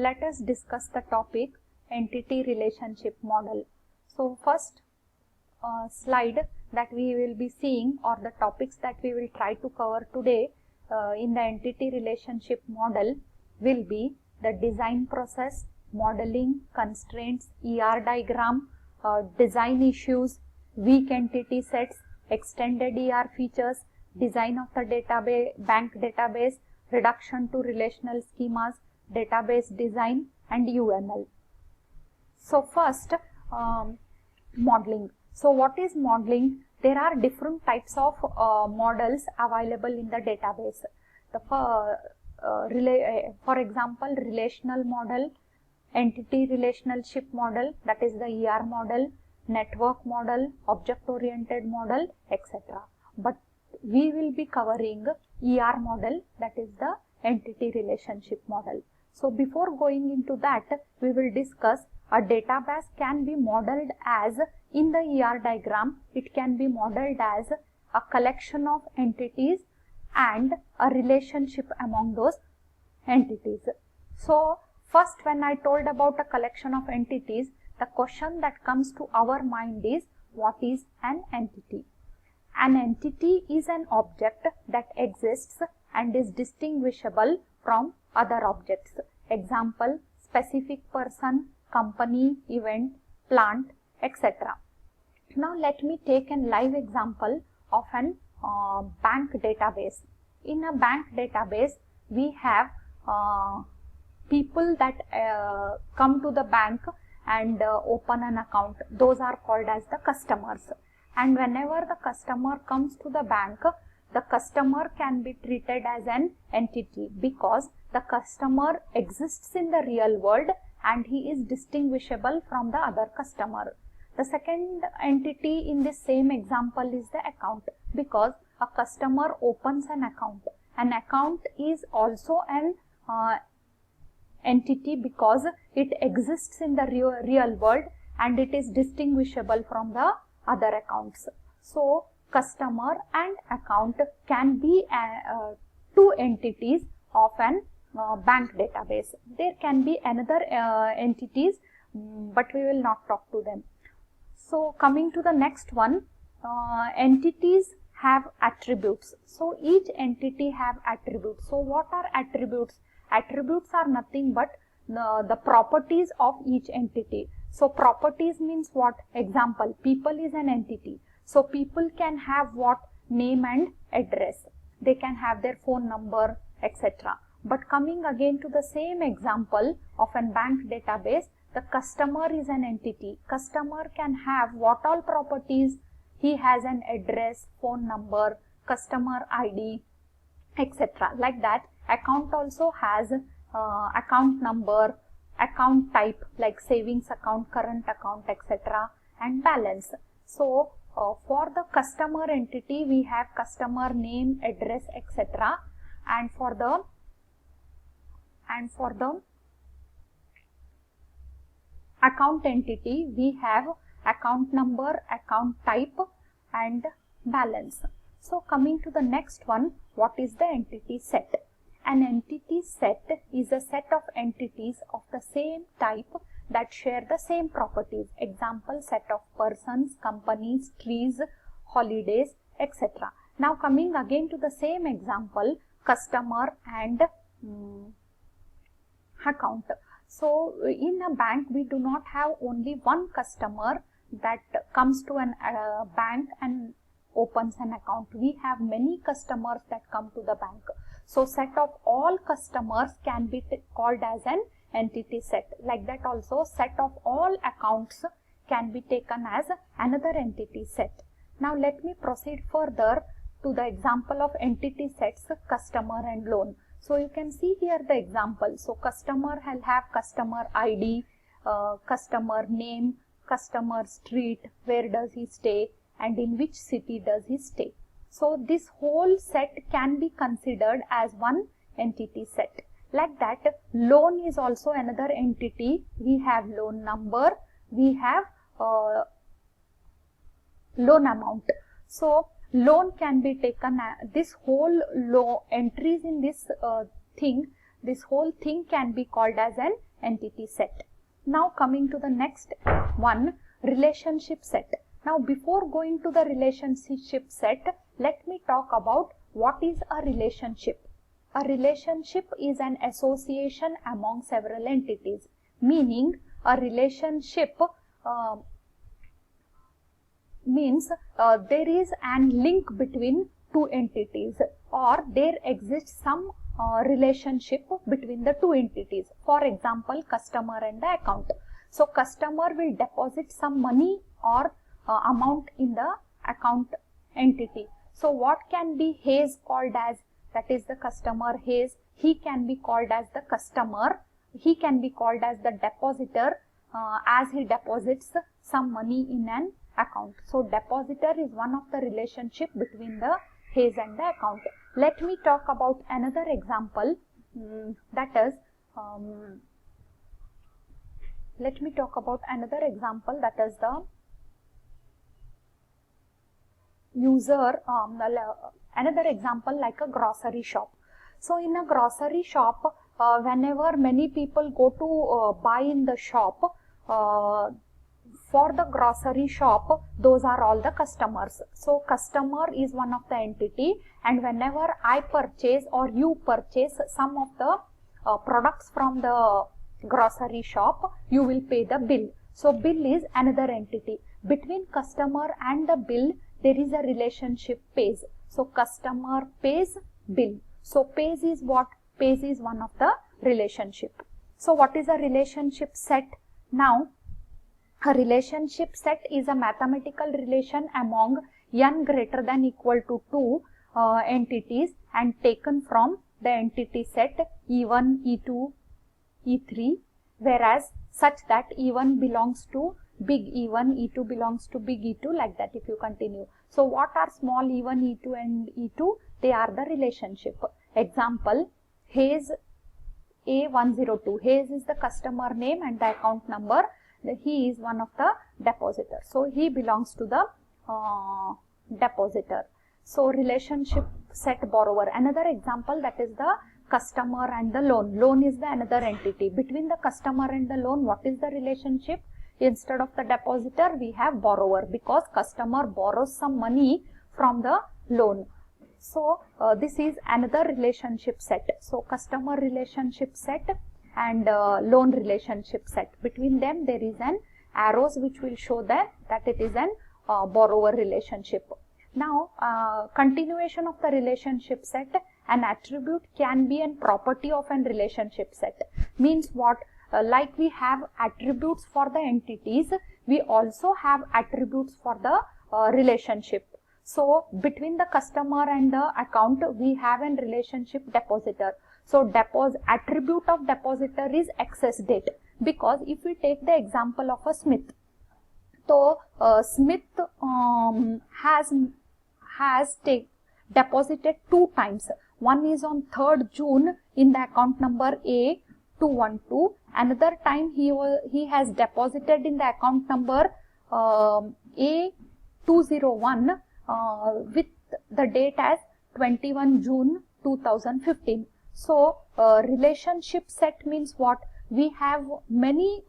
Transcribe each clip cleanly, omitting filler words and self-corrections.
let us discuss the topic entity relationship model. So first slide that we will be seeing, or the topics that we will try to cover today in the entity relationship model will be the design process, modeling, constraints, ER diagram, design issues, weak entity sets, extended ER features, design of the database, bank database, reduction to relational schemas, database design, and UML. So first, modeling. So what is modeling? There are different types of models available in the database. For example, relational model, entity relationship model, that is the ER model, network model, object-oriented model, etc. But we will be covering ER model, that is the entity relationship model. So before going into that, we will discuss a database can be modeled as, in the ER diagram, it can be modeled as a collection of entities and a relationship among those entities. So first, when I told about a collection of entities, the question that comes to our mind is, what is an entity? An entity is an object that exists and is distinguishable from other objects. Example, specific person, company, event, plant, etc. Now let me take a live example of an bank database. In a bank database, we have people that come to the bank and open an account. Those are called as the customers. And whenever the customer comes to the bank, the customer can be treated as an entity because the customer exists in the real world and he is distinguishable from the other customer. The second entity in this same example is the account, because a customer opens an account. An account is also an entity because it exists in the real world and it is distinguishable from the other accounts. So customer and account can be two entities of an bank database. There can be another entities, but we will not talk to them. So coming to the next one, entities have attributes. So each entity have attributes. So what are attributes? Attributes are nothing but the properties of each entity. So properties means what? Example, people is an entity. So people can have what? Name and address. They can have their phone number, etc. But coming again to the same example of a bank database, the customer is an entity. Customer can have what all properties? He has an address, phone number, customer ID, etc. Like that, account also has account number, account type like savings account, current account, etc. and balance. So for the customer entity, we have customer name, address, etc. And for the account entity, we have account number, account type and balance. So coming to the next one, what is the entity set? An entity set is a set of entities of the same type that share the same properties. Example, set of persons, companies, trees, holidays, etc. Now coming again to the same example, customer and account. So in a bank, we do not have only one customer that comes to an bank and opens an account. We have many customers that come to the bank. So set of all customers can be called as an entity set. Like that also, set of all accounts can be taken as another entity set. Now let me proceed further to the example of entity sets, customer and loan. So you can see here the example. So customer will have customer ID, customer name, customer street, where does he stay, and in which city does he stay. So this whole set can be considered as one entity set. Like that, loan is also another entity. We have loan number, we have loan amount. So loan can be taken, this whole entries in this thing this whole thing can be called as an entity set. Now coming to the next one, relationship set. Now before going to the relationship set, let me talk about what is a relationship. A relationship is an association among several entities, meaning a relationship means there is an link between two entities, or there exists some relationship between the two entities. For example, customer and the account. So customer will deposit some money or amount in the account entity. So what can be Hayes called as? That is the customer Hayes. He can be called as the customer. He can be called as the depositor as he deposits some money in an account. So depositor is one of the relationship between the Hayes and the account. Let me talk about another example, that is the user, another example like a grocery shop. So in a grocery shop, whenever many people go to buy in the shop, for the grocery shop, those are all the customers. So customer is one of the entity, and whenever I purchase or you purchase some of the products from the grocery shop, you will pay the bill. So bill is another entity. Between customer and the bill, there is a relationship pays. So customer pays bill. So pays is what? Pays is one of the relationship. So what is a relationship set? Now a relationship set is a mathematical relation among n greater than equal to 2 entities and taken from the entity set E1, E2, E3, whereas such that E1 belongs to big E1, E2 belongs to big E2, like that if you continue. So what are small E1, E2 and E2? They are the relationship. Example, Hayes A102. Hayes is the customer name and the account number. He is one of the depositor. So he belongs to the depositor. So relationship set borrower. Another example, that is the customer and the loan. Loan is the another entity. Between the customer and the loan, what is the relationship? Instead of the depositor, we have borrower, because customer borrows some money from the loan. So this is another relationship set. So customer relationship set and loan relationship set. Between them there is an arrows which will show that it is an borrower relationship. Now continuation of the relationship set. An attribute can be a property of an relationship set. Means what? Like we have attributes for the entities, we also have attributes for the relationship. So between the customer and the account, we have a relationship depositor. So attribute of depositor is excess date, because if we take the example of a Smith, so Smith has deposited 2 times. One is on 3rd June in the account number A212. Another time he has deposited in the account number A201 with the date as 21 June 2015. So relationship set means what? We have many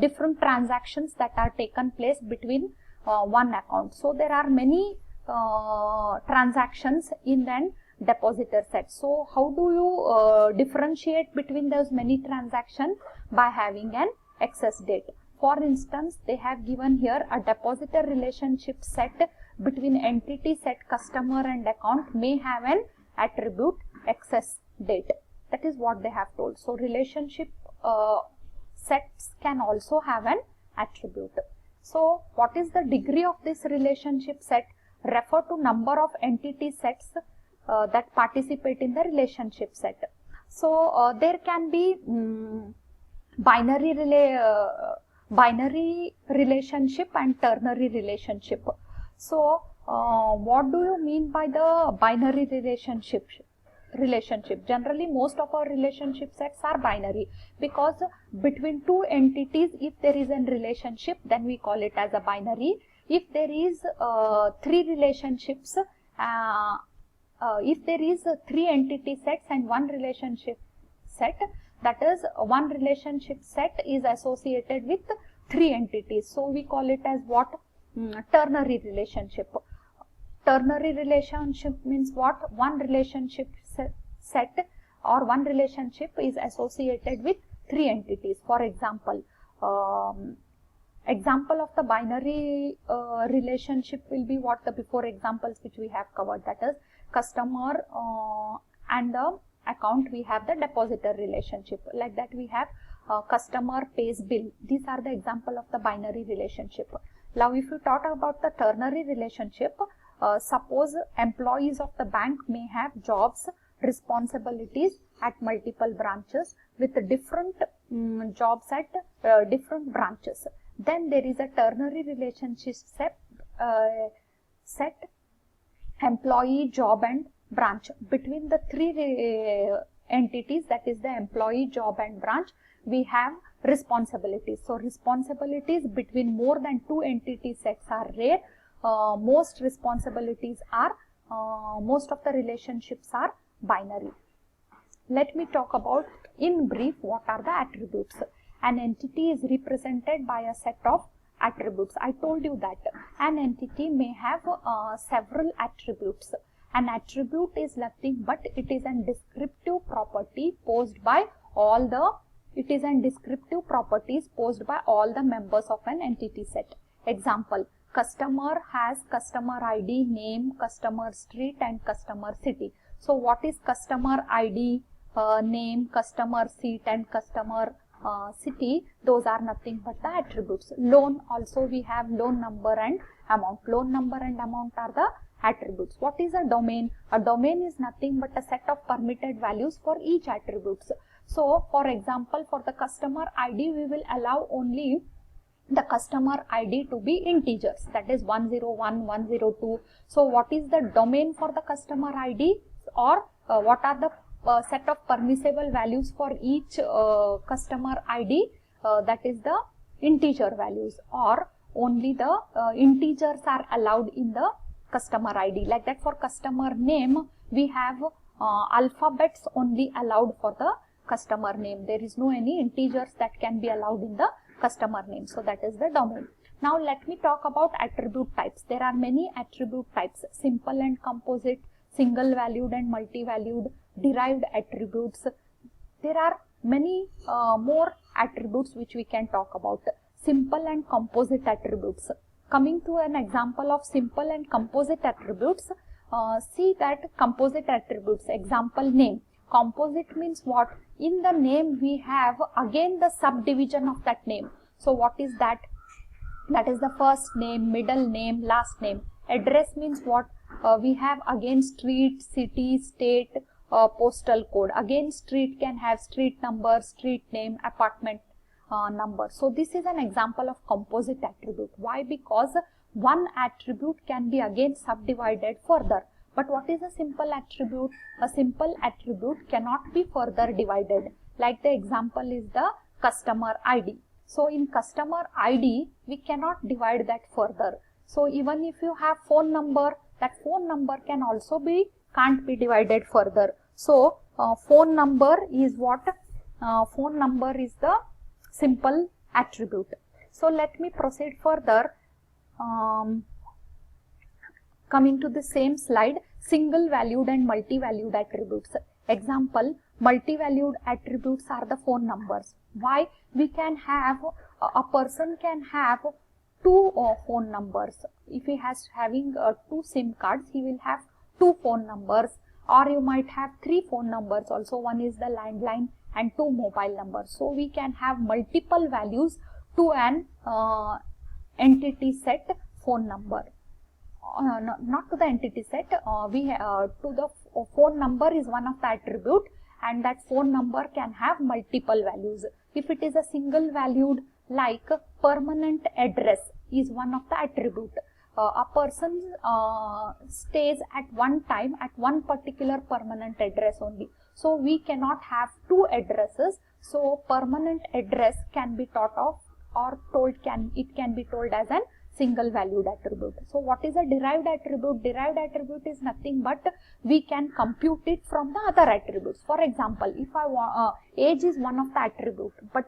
different transactions that are taken place between one account. So there are many transactions in an depositor set. So how do you differentiate between those many transactions? By having an excess date. For instance, they have given here a depositor relationship set between entity set customer and account may have an attribute excess date. That is what they have told. So relationship sets can also have an attribute. So what is the degree of this relationship set? Refer to number of entity sets that participate in the relationship set. So there can be binary relationship and ternary relationship. So what do you mean by the binary relationship? Generally most of our relationship sets are binary, because between two entities, if there is a relationship, then we call it as a binary. If there is 3 relationships, if there is 3 entity sets and 1 relationship set, that is one relationship set is associated with 3 entities. So we call it as what? Ternary relationship. Ternary relationship means what? One relationship set or one relationship is associated with 3 entities. For example, example of the binary relationship will be what? The before examples which we have covered, that is customer and the account. We have the depositor relationship. Like that we have customer pays bill. These are the example of the binary relationship. Now if you talk about the ternary relationship, suppose employees of the bank may have jobs, responsibilities at multiple branches with different jobs at different branches. Then there is a ternary relationship set employee, job and branch. Between the 3 entities, that is the employee, job and branch, we have responsibilities. So responsibilities between more than 2 entity sets are rare. Most responsibilities are, most of the relationships are binary. Let me talk about in brief what are the attributes. An entity is represented by a set of attributes. I told you that an entity may have several attributes. An attribute is nothing but it is a descriptive property posed by all the, it is a descriptive properties posed by all the members of an entity set. Example, customer has customer ID, name, customer street and customer city. So what is customer ID, name, customer seat and customer city? Those are nothing but the attributes. Loan also we have loan number and amount. Loan number and amount are the attributes. What is a domain? A domain is nothing but a set of permitted values for each attributes. So for example, for the customer ID we will allow only the customer ID to be integers, that is 101, 102. So what is the domain for the customer ID, or what are the set of permissible values for each customer ID? That is the integer values, or only the integers are allowed in the customer ID. Like that for customer name we have alphabets only allowed for the customer name. There is no any integers that can be allowed in the customer name. So that is the domain. Now let me talk about attribute types. There are many attribute types: simple and composite, single valued and multi-valued, derived attributes. There are many more attributes which we can talk about. Simple and composite attributes. Coming to an example of simple and composite attributes, see that composite attributes. Example, name. Composite means what? In the name we have again the subdivision of that name. So what is that? That is the first name, middle name, last name. Address means what? We have again street, city, state, postal code. Again street can have street number, street name, apartment number. So this is an example of composite attribute. Why? Because one attribute can be again subdivided further. But what is a simple attribute? A simple attribute cannot be further divided. Like the example is the customer ID. So in customer ID, we cannot divide that further. So even if you have phone number, that phone number can also be, can't be divided further. So phone number is what? Phone number is the simple attribute. So let me proceed further. Coming to the same slide, single valued and multi-valued attributes. Example, multi-valued attributes are the phone numbers. Why? We can have, a person can have 2 phone numbers. If he has having 2 SIM cards, he will have 2 phone numbers, or you might have 3 phone numbers also. One is the landline and 2 mobile numbers. So we can have multiple values to an entity set phone number. Not to the entity set, to the phone number is one of the attribute, and that phone number can have multiple values. If it is a single valued, like permanent address is one of the attribute. A person stays at one time at one particular permanent address only. So we cannot have 2 addresses. So permanent address can be thought of or told, it can be told as an single valued attribute. So what is a derived attribute? Derived attribute is nothing but we can compute it from the other attributes. For example, if I want age is one of the attribute, but